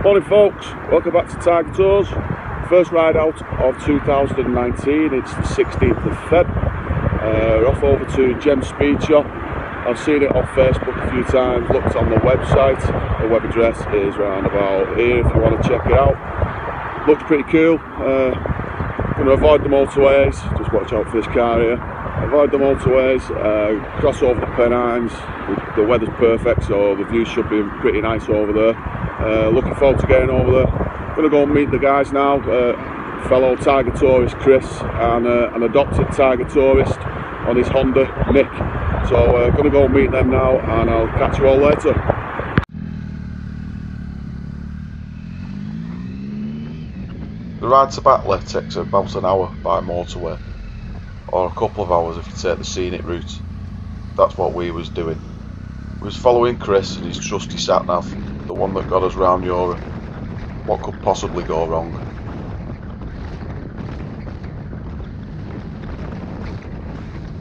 Morning folks, welcome back to Tiger Tours. First ride out of 2019, it's the 16th of Feb. We're off over to Jem Speed Shop. I've seen it on Facebook a few times, looked on the website. The web address is round about here if you want to check it out. Looks pretty cool. Going to avoid the motorways, just watch out for this car here. Avoid the motorways, cross over the Pennines. The weather's perfect, so the view should be pretty nice over there. Looking forward to getting over there. Going to go and meet the guys now. Fellow Tiger tourist Chris and an adopted Tiger tourist on his Honda Nick. So going to go and meet them now, and I'll catch you all later. The ride to Batley takes about an hour by motorway, or a couple of hours if you take the scenic route. That's what we was doing. We was following Chris and his trusty sat-nav, the one that got us round Europe. What could possibly go wrong?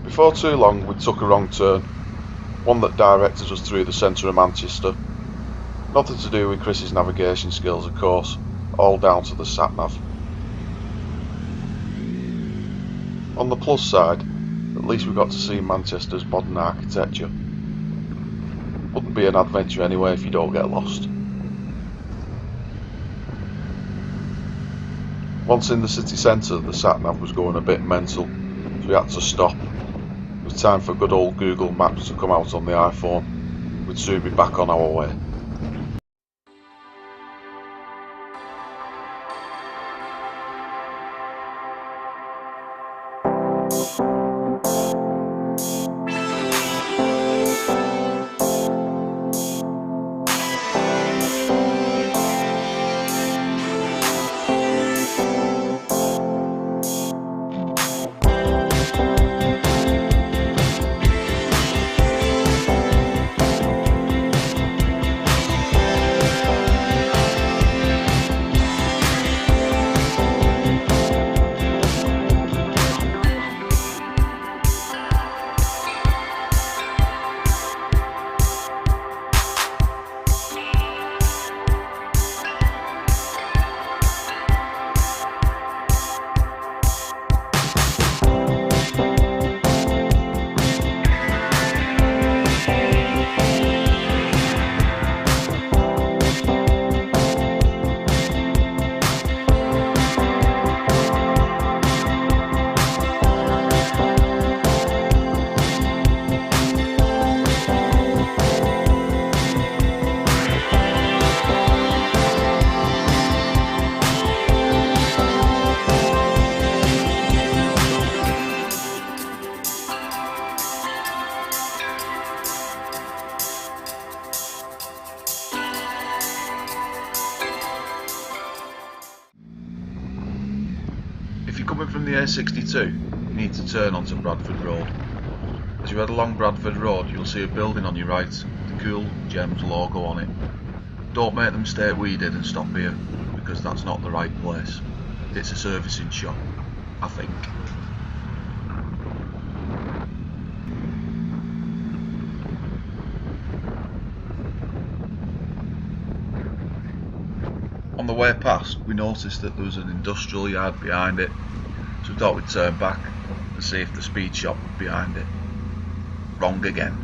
Before too long we took a wrong turn, one that directed us through the centre of Manchester. Nothing to do with Chris's navigation skills, of course, all down to the sat-nav. On the plus side, at least we got to see Manchester's modern architecture. Wouldn't be an adventure anyway if you don't get lost. Once in the city centre, the sat-nav was going a bit mental, so we had to stop. It was time for good old Google Maps to come out on the iPhone. We'd soon be back on our way. If you're coming from the A62, you need to turn onto Bradford Road. As you head along Bradford Road, you'll see a building on your right with the cool Jem's logo on it. Don't make the mistake we did and stop here, because that's not the right place. It's a servicing shop, I think. On the way past, we noticed that there was an industrial yard behind it, so we thought we'd turn back and see if the speed shop was behind it. Wrong again.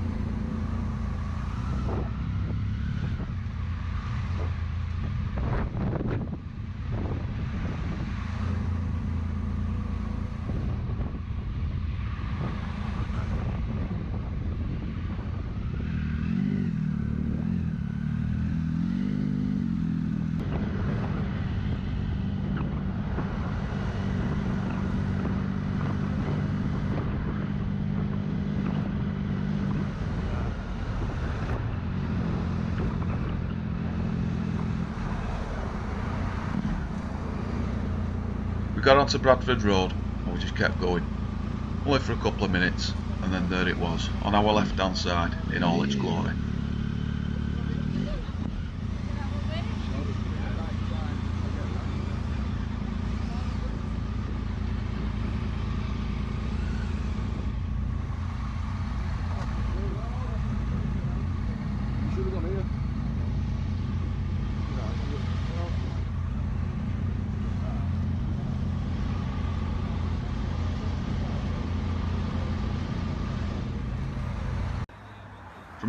We got onto Bradford Road and we just kept going, only for a couple of minutes, and then there it was, on our left hand side, in all its glory.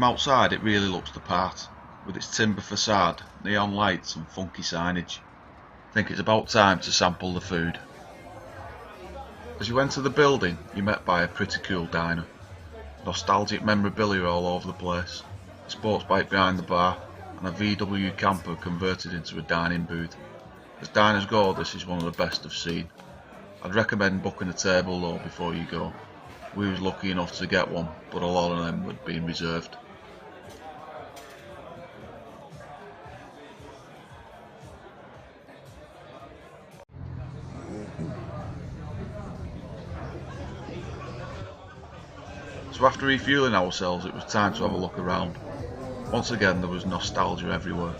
From outside it really looks the part, with its timber facade, neon lights and funky signage. I think it's about time to sample the food. As you enter the building, you're met by a pretty cool diner. Nostalgic memorabilia all over the place, a sports bike behind the bar, and a VW camper converted into a dining booth. As diners go, this is one of the best I've seen. I'd recommend booking a table though before you go. We was lucky enough to get one, but a lot of them had been reserved. So after refuelling ourselves, it was time to have a look around. Once again there was nostalgia everywhere.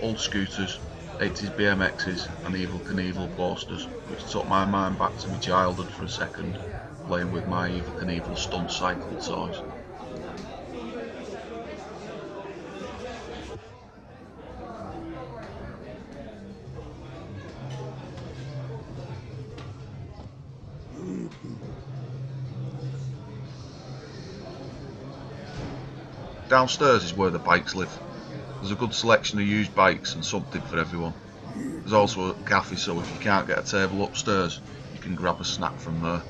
Old scooters, 80s BMXs and Evel Knievel posters, which took my mind back to my childhood for a second, playing with my Evel Knievel stunt cycle toys. Downstairs is where the bikes live. There's a good selection of used bikes and something for everyone. There's also a cafe, so if you can't get a table upstairs, you can grab a snack from there.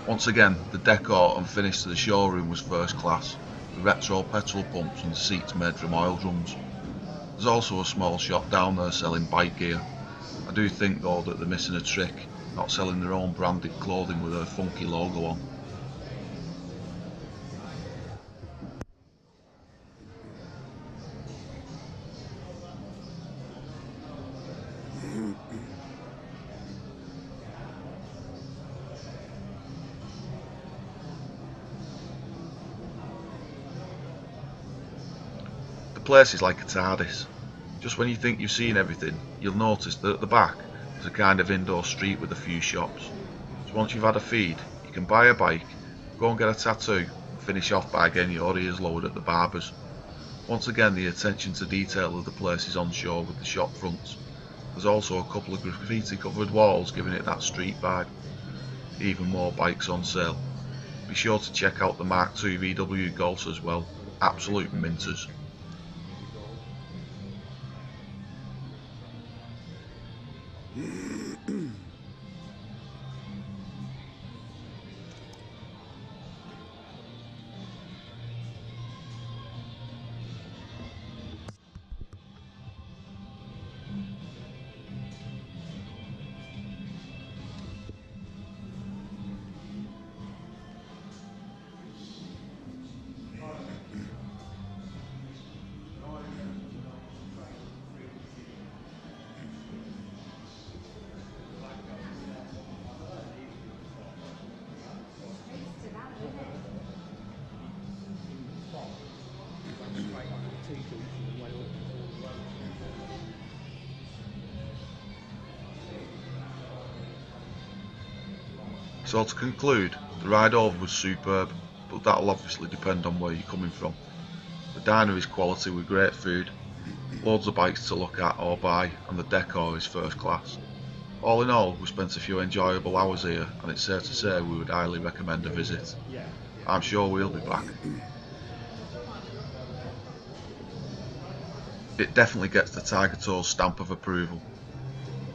Once again, the decor and finish to the showroom was first class, with retro petrol pumps and seats made from oil drums. There's also a small shop down there selling bike gear. I do think though that they're missing a trick, not selling their own branded clothing with a funky logo on. The place is like a TARDIS. Just when you think you've seen everything, you'll notice that at the back there's a kind of indoor street with a few shops. So once you've had a feed, you can buy a bike, go and get a tattoo, and finish off by getting your ears lowered at the barbers. Once again, the attention to detail of the place is on show with the shop fronts. There's also a couple of graffiti covered walls giving it that street vibe. Even more bikes on sale. Be sure to check out the Mark II VW Golfs as well, absolute minters. So to conclude, the ride over was superb, but that'll obviously depend on where you're coming from. The diner is quality with great food, loads of bikes to look at or buy, and the decor is first class. All in all, we spent a few enjoyable hours here, and it's safe to say we would highly recommend a visit. I'm sure we'll be back. It definitely gets the Tiger Toes stamp of approval.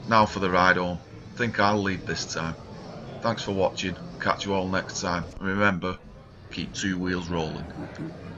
Now for the ride home. I think I'll lead this time. Thanks for watching, catch you all next time, and remember, keep two wheels rolling.